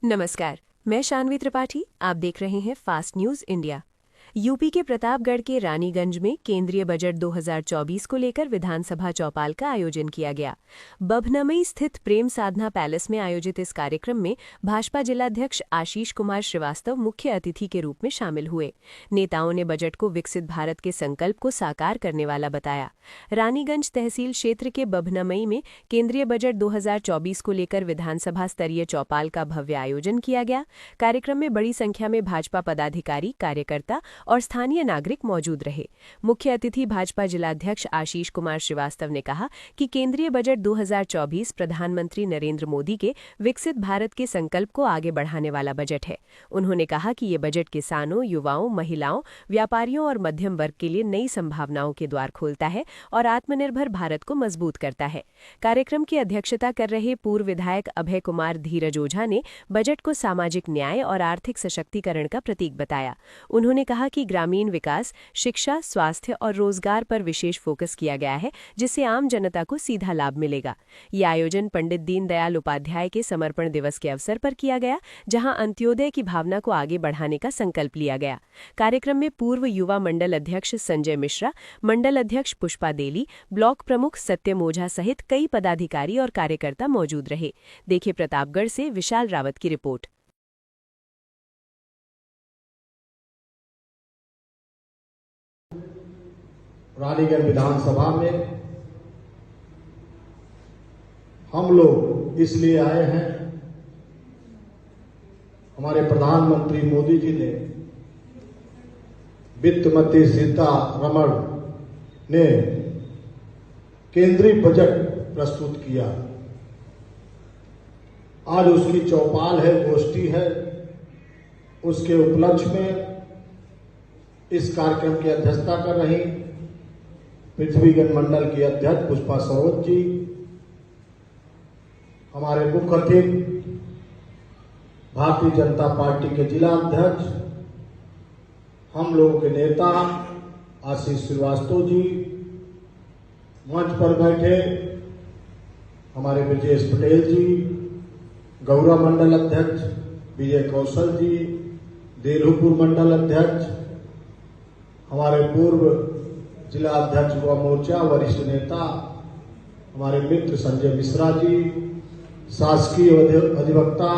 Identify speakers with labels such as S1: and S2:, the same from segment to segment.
S1: नमस्कार, मैं शानवी त्रिपाठी। आप देख रहे हैं फास्ट न्यूज इंडिया। यूपी के प्रतापगढ़ के रानीगंज में केंद्रीय बजट 2024 को लेकर विधानसभा चौपाल का आयोजन किया गया। बभनमई स्थित प्रेम साधना पैलेस में आयोजित इस कार्यक्रम में भाजपा जिलाध्यक्ष आशीष कुमार श्रीवास्तव मुख्य अतिथि के रूप में शामिल हुए। नेताओं ने बजट को विकसित भारत के संकल्प को साकार करने वाला बताया। रानीगंज तहसील क्षेत्र के बभनमई में केंद्रीय बजट 2024 को लेकर विधानसभा स्तरीय चौपाल का भव्य आयोजन किया गया। कार्यक्रम में बड़ी संख्या में भाजपा पदाधिकारी, कार्यकर्ता और स्थानीय नागरिक मौजूद रहे। मुख्य अतिथि भाजपा जिलाध्यक्ष आशीष कुमार श्रीवास्तव ने कहा कि केंद्रीय बजट 2024 प्रधानमंत्री नरेंद्र मोदी के विकसित भारत के संकल्प को आगे बढ़ाने वाला बजट है। उन्होंने कहा कि ये बजट किसानों, युवाओं, महिलाओं, व्यापारियों और मध्यम वर्ग के लिए नई संभावनाओं के द्वार खोलता है और आत्मनिर्भर भारत को मजबूत करता है। कार्यक्रम की अध्यक्षता कर रहे पूर्व विधायक अभय कुमार धीरज ओझा ने बजट को सामाजिक न्याय और आर्थिक सशक्तिकरण का प्रतीक बताया। उन्होंने कहा कि ग्रामीण विकास, शिक्षा, स्वास्थ्य और रोजगार पर विशेष फोकस किया गया है, जिससे आम जनता को सीधा लाभ मिलेगा। ये आयोजन पंडित दीनदयाल उपाध्याय के समर्पण दिवस के अवसर पर किया गया, जहां अंत्योदय की भावना को आगे बढ़ाने का संकल्प लिया गया। कार्यक्रम में पूर्व युवा मंडल अध्यक्ष संजय मिश्रा, मंडल अध्यक्ष पुष्पा देली, ब्लॉक प्रमुख सत्यम ओझा सहित कई पदाधिकारी और कार्यकर्ता मौजूद रहे। देखिए प्रतापगढ़ से विशाल रावत की रिपोर्ट।
S2: रानीगंज विधानसभा में हम लोग इसलिए आए हैं, हमारे प्रधानमंत्री मोदी जी ने वित्त मंत्री सीतारमण ने केंद्रीय बजट प्रस्तुत किया। आज उसकी चौपाल है, गोष्ठी है। उसके उपलक्ष्य में इस कार्यक्रम की अध्यक्षता कर रही पृथ्वीगंज मंडल की अध्यक्ष पुष्पा सरोज जी, हमारे मुख्य अतिथि भारतीय जनता पार्टी के जिला अध्यक्ष, हम लोगों के नेता आशीष श्रीवास्तव जी, मंच पर बैठे हमारे ब्रजेश पटेल जी, गौरव मंडल अध्यक्ष विजय कौशल जी, देलहुपुर मंडल अध्यक्ष, हमारे पूर्व जिला अध्यक्ष युवा मोर्चा वरिष्ठ नेता हमारे मित्र संजय मिश्रा जी, शासकीय अधिवक्ता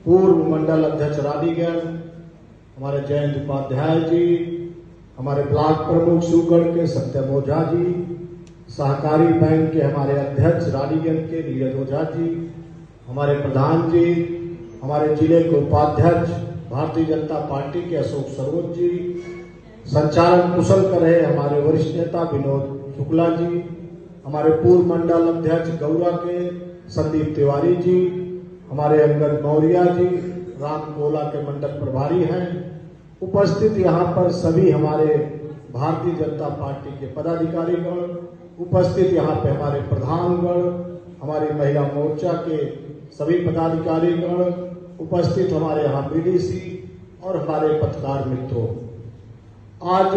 S2: पूर्व मंडल अध्यक्ष रानीगंज हमारे जयंत उपाध्याय जी, हमारे ब्लॉक प्रमुख शिवगढ़ के सत्यम ओझा जी, सहकारी बैंक के हमारे अध्यक्ष रानीगंज के नीरज ओझा जी, हमारे प्रधान जी, हमारे जिले के उपाध्यक्ष भारतीय जनता पार्टी के अशोक सरोज जी, संचालन कुशल कर रहे हमारे वरिष्ठ नेता विनोद शुक्ला जी, हमारे पूर्व मंडल अध्यक्ष गौरा के संदीप तिवारी जी, हमारे अंगद मौर्या जी रामकोला के मंडल प्रभारी हैं। उपस्थित यहाँ पर सभी हमारे भारतीय जनता पार्टी के पदाधिकारीगण, उपस्थित यहाँ पे हमारे प्रधानगण, हमारी महिला मोर्चा के सभी पदाधिकारीगण, उपस्थित हमारे यहाँ बीडीसी और हमारे पत्रकार मित्रों, आज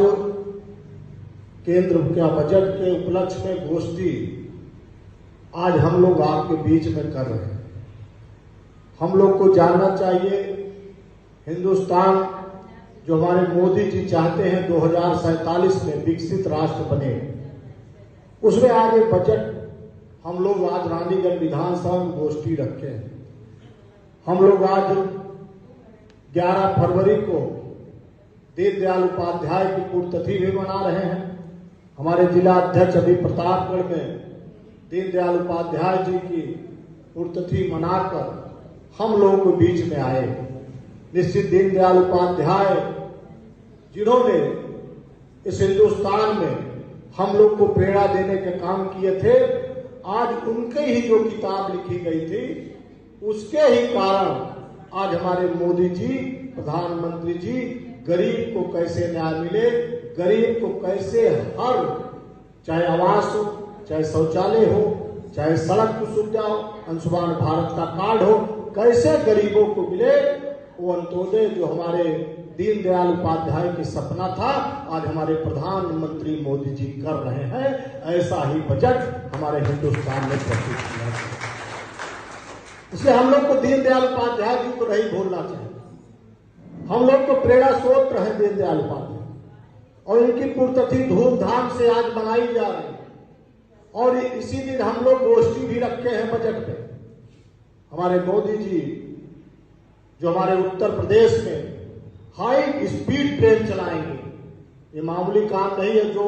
S2: केंद्र के बजट के उपलक्ष्य में गोष्ठी आज हम लोग आपके बीच में कर रहे हैं। हम लोग को जानना चाहिए, हिंदुस्तान जो हमारे मोदी जी चाहते हैं 2047 में विकसित राष्ट्र बने, उसमें आज एक बजट हम लोग आज रानीगंज विधानसभा में गोष्ठी रखे हैं। हम लोग आज 11 फरवरी को दीनदयाल उपाध्याय की पुण्यतिथि भी मना रहे हैं। हमारे जिला अध्यक्ष अभी प्रतापगढ़ में दीनदयाल उपाध्याय जी की पुण्यतिथि मनाकर हम लोगों के बीच में आए। निश्चित दीनदयाल उपाध्याय जिन्होंने इस हिंदुस्तान में हम लोग को प्रेरणा देने के काम किए थे, आज उनके ही जो किताब लिखी गई थी उसके ही कारण आज हमारे मोदी जी, प्रधानमंत्री जी गरीब को कैसे न्याय मिले, गरीब को कैसे हर चाहे आवास हो, चाहे शौचालय हो, चाहे सड़क की सुविधा हो, अंशुमान भारत का कार्ड हो, कैसे गरीबों को मिले वो अंत्योदय जो हमारे दीनदयाल उपाध्याय की सपना था, आज हमारे प्रधानमंत्री मोदी जी कर रहे हैं। ऐसा ही बजट हमारे हिंदुस्तान में प्रस्तुत किया। इसलिए हम लोग को दीनदयाल उपाध्याय नहीं भूलना चाहिए। हम लोग तो प्रेरणा स्रोत रहे दीनदयाल उपाध्याय, और इनकी पुण्यतिथि धूमधाम से आज मनाई जा रही है। और इसी दिन हम लोग गोष्ठी भी रखे हैं बजट पे। हमारे मोदी जी जो हमारे उत्तर प्रदेश में हाई स्पीड ट्रेन चलाएंगे, ये मामूली काम नहीं है। जो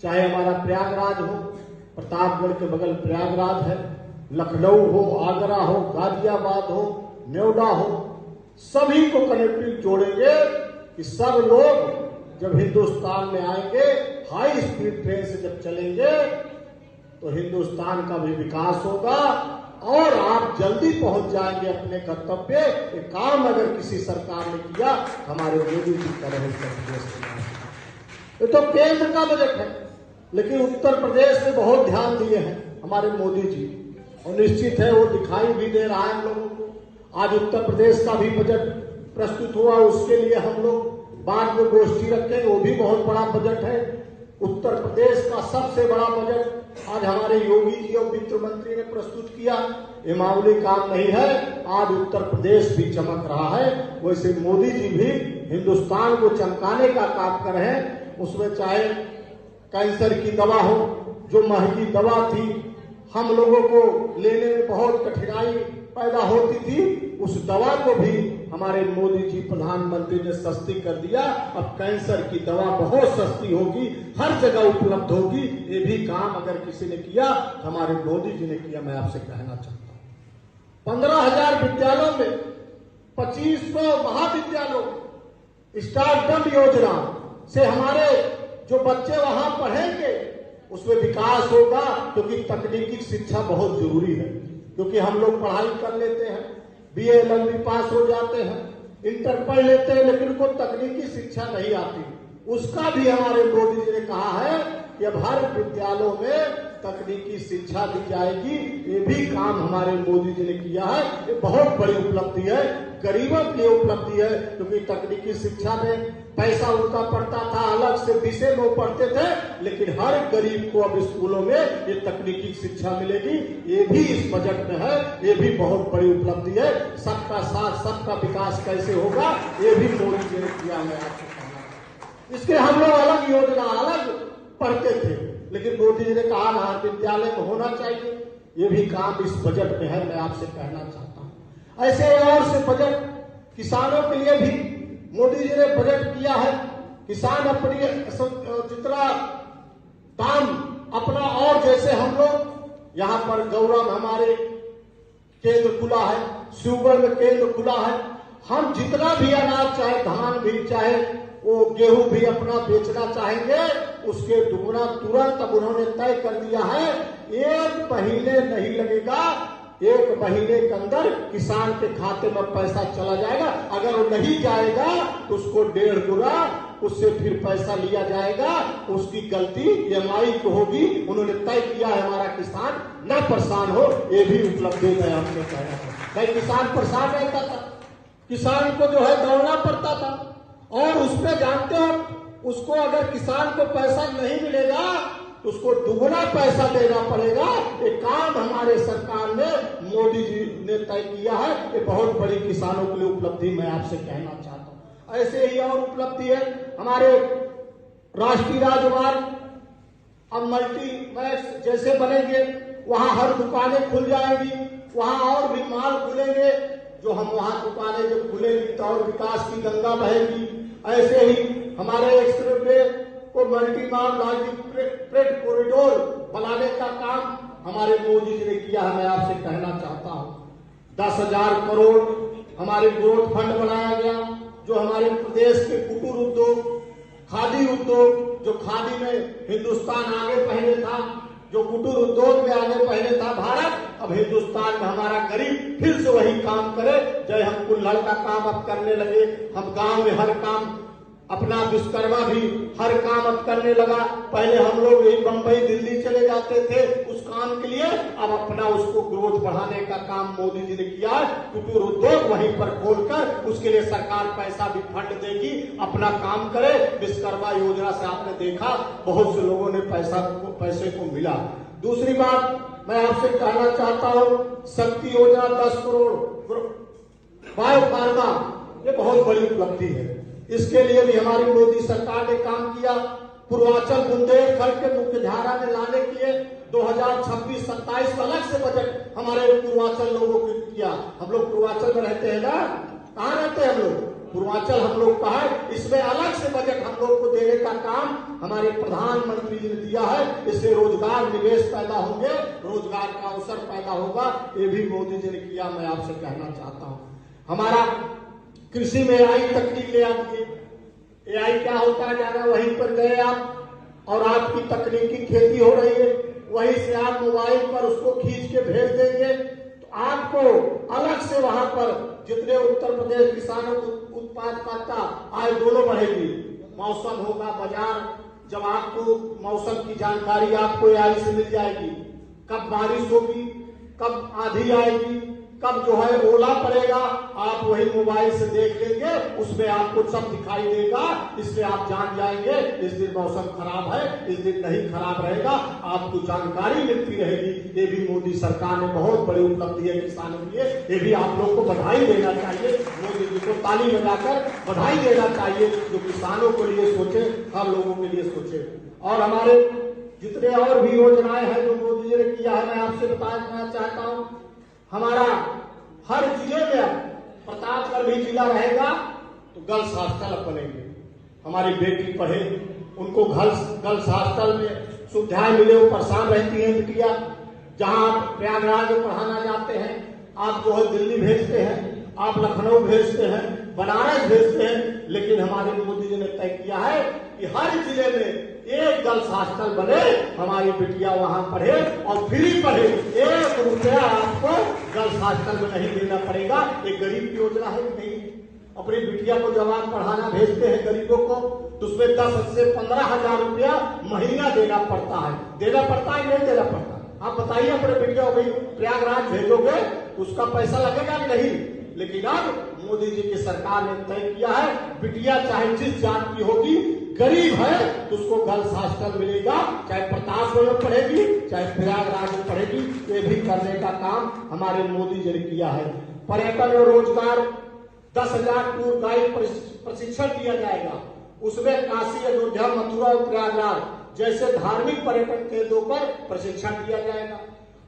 S2: चाहे हमारा प्रयागराज हो, प्रतापगढ़ के बगल प्रयागराज है, लखनऊ हो, आगरा हो, गाजियाबाद हो, नोएडा हो, सभी को कनेक्टिविटी जोड़ेंगे कि सब लोग जब हिंदुस्तान में आएंगे, हाई स्पीड ट्रेन से जब चलेंगे तो हिंदुस्तान का भी विकास होगा और आप जल्दी पहुंच जाएंगे अपने कर्तव्य। ये काम अगर किसी सरकार ने किया, हमारे मोदी जी कर रहे उत्तर प्रदेश। ये तो केंद्र का बजट है, लेकिन उत्तर प्रदेश में बहुत ध्यान दिए हैं हमारे मोदी जी, और निश्चित है वो दिखाई भी दे रहा है हम लोगों को। आज उत्तर प्रदेश का भी बजट प्रस्तुत हुआ, उसके लिए हम लोग बाद में गोष्ठी रखेंगे। वो भी बहुत बड़ा बजट है। उत्तर प्रदेश का सबसे बड़ा बजट आज हमारे योगी जी और वित्त मंत्री ने प्रस्तुत किया। ये मामूली काम नहीं है। आज उत्तर प्रदेश भी चमक रहा है, वैसे मोदी जी भी हिंदुस्तान को चमकाने का काम कर रहे हैं। उसमें चाहे कैंसर की दवा हो, जो महंगी दवा थी, हम लोगों को लेने में बहुत कठिनाई पैदा होती थी, उस दवा को भी हमारे मोदी जी प्रधानमंत्री ने सस्ती कर दिया। अब कैंसर की दवा बहुत सस्ती होगी, हर जगह उपलब्ध होगी। ये भी काम अगर किसी ने किया, हमारे मोदी जी ने किया। मैं आपसे कहना चाहता हूँ 15,000 विद्यालयों में 2500 महाविद्यालयों स्टार्टअप योजना से हमारे जो बच्चे वहां पढ़ेंगे उसमें विकास होगा, क्योंकि तकनीकी शिक्षा बहुत जरूरी है। क्योंकि हम लोग पढ़ाई कर लेते हैं, बीए एलएलबी पास हो जाते हैं, इंटर पढ़ लेते हैं, लेकिन उनको तकनीकी शिक्षा नहीं आती। उसका भी हमारे मोदी जी ने कहा है कि अब हर विद्यालयों में तकनीकी शिक्षा दी जाएगी। ये भी काम हमारे मोदी जी ने किया है। ये बहुत बड़ी उपलब्धि है, गरीबों की उपलब्धि है। क्योंकि तकनीकी शिक्षा में पैसा उनका पड़ता था, अलग से विषय में पढ़ते थे, लेकिन हर गरीब को अब स्कूलों में ये तकनीकी शिक्षा मिलेगी। ये भी इस बजट में है। ये भी बहुत बड़ी उपलब्धि है। सबका साथ सबका विकास कैसे होगा, ये भी मोदी जी ने किया है। आपको कहना, इसके हम लोग अलग योजना अलग पढ़ते थे, लेकिन मोदी जी ने कहा महाविद्यालय में होना चाहिए। ये भी काम इस बजट में है। मैं आपसे कहना चाहता हूँ ऐसे और से बजट किसानों के लिए भी मोदी जी ने बजट किया है। किसान अपनी जितना दाम अपना, और जैसे हम लोग यहाँ पर गौरव हमारे केंद्र खुला है, शुगर में केंद्र खुला है, हम जितना भी अनाज चाहे, धान भी चाहे, वो गेहूं भी अपना बेचना चाहेंगे, उसके दुगुना तुरंत अब उन्होंने तय कर दिया है। 1 महीने नहीं लगेगा, 1 महीने के अंदर किसान के खाते में पैसा चला जाएगा। अगर वो नहीं जाएगा तो उसको 1.5 गुना उससे फिर पैसा लिया जाएगा। उसकी गलती EMI को होगी। उन्होंने तय किया है हमारा किसान न परेशान हो। ये भी उपलब्धि है। आपने कहना था किसान परेशान रहता था, किसान को जो है दौड़ना पड़ता था, और उसमें जानते हो उसको अगर किसान को पैसा नहीं मिलेगा तो उसको दुगना पैसा देना पड़ेगा। ये काम हमारे सरकार ने, मोदी जी ने तय किया है। ये बहुत बड़ी किसानों के लिए उपलब्धि मैं आपसे कहना चाहता हूँ। ऐसे ही और उपलब्धि है हमारे राष्ट्रीय राजमार्ग अब मल्टीमैक्स जैसे बनेंगे, वहां हर दुकानें खुल जाएंगी, वहां और भी माल खुलेंगे। जो हम वहां दुकानें जब खुलेंगी तो और विकास की गंगा बहेगी। ऐसे ही हमारे एक्सप्रेस वे को मल्टी मार्ग फ्रेट कॉरिडोर बनाने का काम हमारे मोदी जी ने किया है। मैं आपसे कहना चाहता हूँ 10,000 करोड़ हमारे ग्रोथ फंड बनाया गया, जो हमारे प्रदेश के कुटीर उद्योग, खादी उद्योग, जो खादी में हिंदुस्तान आगे पहले था, जो कुटीर उद्योग में आगे पहले था भारत, अब हिंदुस्तान में हमारा गरीब फिर से वही काम करे। जब हम कुल्हड़ का काम अब करने लगे, हम गांव में हर काम अपना विश्वकर्मा भी हर काम अब करने लगा। पहले हम लोग यही बंबई दिल्ली चले जाते थे उस काम के लिए, अब अपना उसको ग्रोथ बढ़ाने का काम मोदी जी ने किया। कुटीर उद्योग वहीं पर खोलकर उसके लिए सरकार पैसा भी फंड देगी, अपना काम करे। विश्वकर्मा योजना से आपने देखा बहुत से लोगों ने पैसे को मिला। दूसरी बात मैं आपसे कहना चाहता हूँ, शक्ति योजना 10 करोड़ बायो फार्मा, ये बहुत बड़ी उपलब्धि है। इसके लिए भी हमारी मोदी सरकार ने काम किया। पूर्वांचल बुंदेलखंड के मुख्य धारा में लाने के लिए 2026-27 का अलग से बजट हमारे पूर्वांचल लोगों को किया। हम लोग पूर्वांचल में रहते हैं ना, कहाँ रहते हैं हम लोग? पूर्वांचल हम लोग का है। इसमें अलग से बजट हम लोग को देने का काम हमारे प्रधानमंत्री जी ने दिया है। इससे रोजगार निवेश पैदा होंगे, रोजगार का अवसर पैदा होगा। ये भी मोदी जी ने किया। मैं आपसे कहना चाहता हूँ, हमारा कृषि में AI तकनीक ले आती है। AI क्या होता है, जाना वहीं पर गए आप और आपकी तकनीकी खेती हो रही है, वहीं से आप मोबाइल पर उसको खींच के भेज देंगे तो आपको अलग से वहां पर जितने उत्तर प्रदेश किसानों को उत्पादकता आय दोनों बढ़ेगी। मौसम होगा, बाजार, जब आपको मौसम की जानकारी आपको AI से मिल जाएगी, कब बारिश होगी, कब आंधी आएगी, कब जो है ओला पड़ेगा, आप वही मोबाइल से देख लेंगे, उसमें आपको सब दिखाई देगा। इसलिए आप जान जाएंगे इस दिन मौसम खराब है, इस दिन नहीं खराब रहेगा, आपको जानकारी मिलती रहेगी। ये भी मोदी सरकार ने बहुत बड़ी उपलब्धि है किसानों के लिए। ये भी आप लोग को बधाई देना चाहिए, मोदी जी को ताली बजाकर बधाई देना चाहिए, जो किसानों के लिए सोचे, हर लोगों के लिए सोचे। और हमारे जितने और भी योजनाएं हैं जो मोदी जी ने किया है, मैं आपसे बताना चाहता हूँ। हमारा हर जिले में, प्रतापगढ़ भी जिला रहेगा तो गर्ल्स हॉस्टल बनेंगे। हमारी बेटी पढ़े, उनको गर्ल्स हॉस्टल में सुविधाएं मिले, वो परेशान रहती हैं बिटिया। जहां आप प्रयागराज में पढ़ाना जाते हैं, आप जो है दिल्ली भेजते हैं, आप लखनऊ भेजते हैं, बनारस भेजते हैं, लेकिन हमारे मोदी जी ने तय किया है कि हर जिले में एक गर्ल्स हॉस्टल बने, हमारी बिटिया वहां पढ़े और फ्री पढ़े। 1 रुपया आपको गर्ल्स हॉस्टल में नहीं देना पड़ेगा। एक गरीब की योजना है कि नहीं? अपनी बिटिया को जब आप पढ़ाना भेजते हैं गरीबों को, तो उसमें 10 से 15 हजार रुपया महीना देना पड़ता है। देना पड़ता है नहीं देना पड़ता? आप बताइए, अपने बिटिया को प्रयागराज भेजोगे उसका पैसा लगेगा कि नहीं? लेकिन अब मोदी जी की सरकार ने तय किया है, बिटिया चाहे जिस जात की होगी, गरीब है तो उसको गर्ल्स हॉस्टल मिलेगा, चाहे प्रतापगढ़ में पढ़ेगी, चाहे प्रयागराज में पढ़ेगी। ये भी करने का काम हमारे मोदी जी ने किया है। पर्यटन और रोजगार 10,000 टूर गाइड प्रशिक्षण दिया जाएगा। उसमें काशी, अयोध्या, मथुरा और प्रयागराज जैसे धार्मिक पर्यटन केंद्रों पर प्रशिक्षण दिया जाएगा।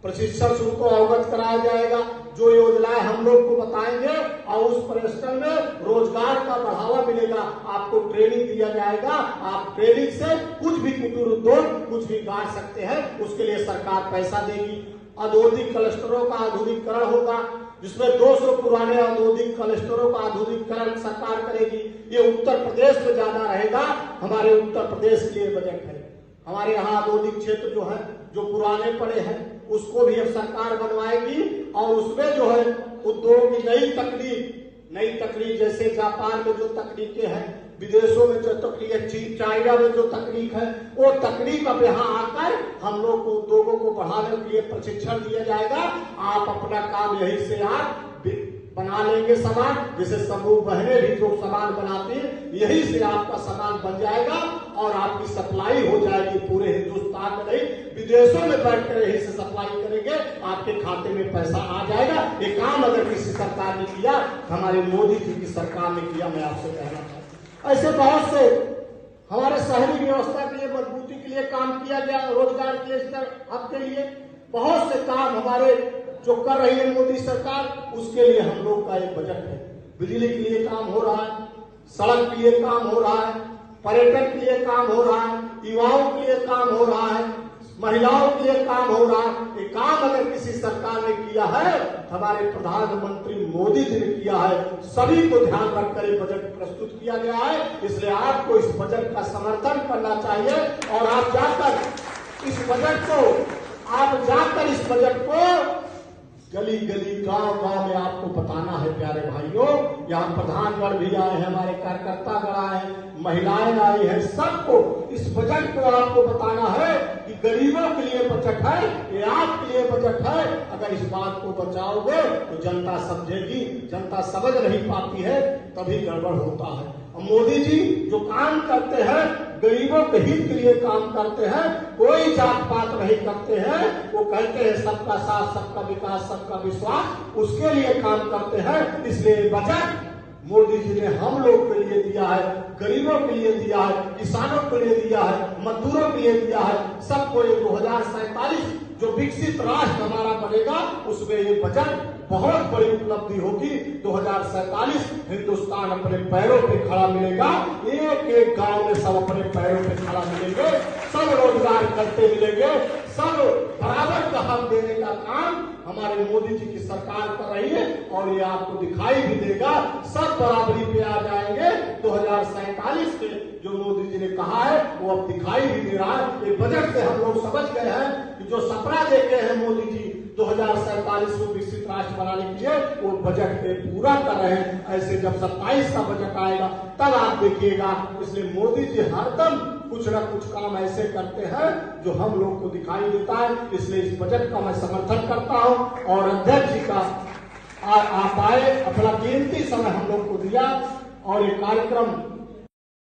S2: प्रशिक्षण शुल्क को अवगत कराया जाएगा। जो योजनाएं हम लोग को बताएंगे और उस पर्यटन में रोजगार का बढ़ावा मिलेगा, आपको ट्रेनिंग दिया जाएगा। आप ट्रेनिंग से कुछ भी कुटीर उद्योग कुछ भी गाड़ सकते हैं, उसके लिए सरकार पैसा देगी। औद्योगिक क्लस्टरों का आधुनिकीकरण होगा, जिसमें 200 पुराने औद्योगिक क्लस्टरों का आधुनिकीकरण सरकार करेगी। ये उत्तर प्रदेश में ज्यादा रहेगा। हमारे उत्तर प्रदेश के लिए बजट है। हमारे यहाँ औद्योगिक क्षेत्र जो है, जो पुराने पड़े हैं, उसको भी अब सरकार बनवाएगी और उसमें जो है उद्योग की नई तकनीक जैसे जापान में जो तकनीकें हैं, विदेशों में जो तकनीक है, चाइना में जो तकनीक है, वो तकनीक अब यहाँ आकर हम लोग को उद्योगों को बढ़ाने के लिए प्रशिक्षण दिया जाएगा। आप अपना काम यही से आप बना लेंगे सामान, जैसे समूह बहनें भी जो सामान बनाती है, यही से आपका सामान बन जाएगा और आपकी सप्लाई हो जाएगी पूरे हिंदुस्तान में, नहीं विदेशों में बैठकर यही से सप्लाई करेंगे, आपके खाते में पैसा आ जाएगा। ये काम अगर किसी सरकार ने किया, हमारे मोदी जी की सरकार ने किया। मैं आपसे कहना चाहता हूँ, ऐसे बहुत से हमारे शहरी व्यवस्था के लिए, मजबूती के लिए काम किया गया, रोजगार के स्तर के लिए बहुत से काम हमारे जो कर रही है मोदी सरकार, उसके लिए हम लोग का एक बजट है। बिजली के लिए काम हो रहा है, सड़क के लिए काम हो रहा है, पर्यटन के लिए काम हो रहा है, युवाओं के लिए काम हो रहा है, महिलाओं के लिए काम हो रहा है। ये काम अगर किसी सरकार ने किया है, हमारे प्रधानमंत्री मोदी जी ने किया है। सभी को ध्यान रखकर ये बजट प्रस्तुत किया गया है। इसलिए आपको इस बजट का समर्थन करना चाहिए और आप जाकर इस बजट को गली गली गांव गांव में आपको बताना है। प्यारे भाइयों, यहाँ प्रधानगढ़ भी आए हैं, हमारे कार्यकर्तागण आए हैं, महिलाएं आई हैं, सबको इस बजट को आपको बताना है कि गरीबों के लिए बजट है, ये आपके लिए बजट है। अगर इस बात को बचाओगे तो जनता समझेगी। जनता समझ नहीं पाती है, तभी गड़बड़ होता है। और मोदी जी जो काम करते हैं गरीबों के हित के लिए काम करते हैं, कोई जात पात नहीं करते हैं। वो कहते हैं सबका साथ, सबका विकास, सबका विश्वास, उसके लिए काम करते हैं। इसलिए बजट मोदी जी ने हम लोग के लिए दिया है, गरीबों के लिए दिया है, किसानों के लिए दिया है, मजदूरों के लिए दिया है, सबको ये 2047 जो विकसित राष्ट्र हमारा बनेगा उसमें ये बजट बहुत बड़ी उपलब्धि होगी। 2047 हिंदुस्तान अपने पैरों पे खड़ा मिलेगा, एक एक गांव में सब अपने पैरों पे खड़ा मिलेंगे, सब रोजगार करते मिलेंगे, सब बराबर का हक देने का काम हमारे मोदी जी की सरकार कर रही है और ये आपको दिखाई भी देगा। सब बराबरी पे आ जाएंगे। 2047 के जो मोदी जी ने कहा है वो अब दिखाई भी दे रहा है। ये बजट से हम लोग समझ गए हैं कि जो सपना देखे हैं मोदी जी 2047 को विकसित राष्ट्र बनाने के लिए, वो बजट पे पूरा कर रहे हैं। ऐसे जब 27 का बजट आएगा तब आप देखिएगा। इसलिए मोदी जी हरदम कुछ न कुछ काम ऐसे करते हैं जो हम लोग को दिखाई देता है। इसलिए इस बजट का मैं समर्थन करता हूं और अध्यक्ष जी का आप आए, अपना कीमती समय हम लोग को दिया और ये कार्यक्रम